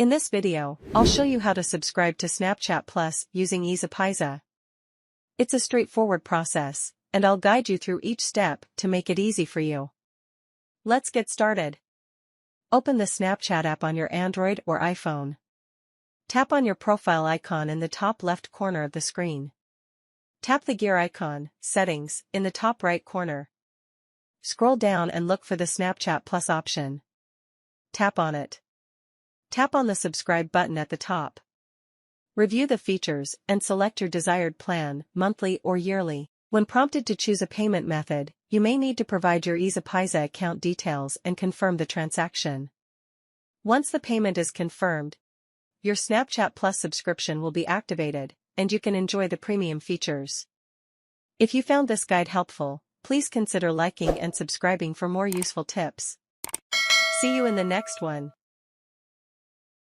In this video, I'll show you how to subscribe to Snapchat Plus using Easypaisa. It's a straightforward process, and I'll guide you through each step to make it easy for you. Let's get started. Open the Snapchat app on your Android or iPhone. Tap on your profile icon in the top left corner of the screen. Tap the gear icon, Settings, in the top right corner. Scroll down and look for the Snapchat Plus option. Tap on it. Tap on the subscribe button at the top. Review the features and select your desired plan, monthly or yearly. When prompted to choose a payment method, you may need to provide your Easypaisa account details and confirm the transaction. Once the payment is confirmed, your Snapchat Plus subscription will be activated, and you can enjoy the premium features. If you found this guide helpful, please consider liking and subscribing for more useful tips. See you in the next one.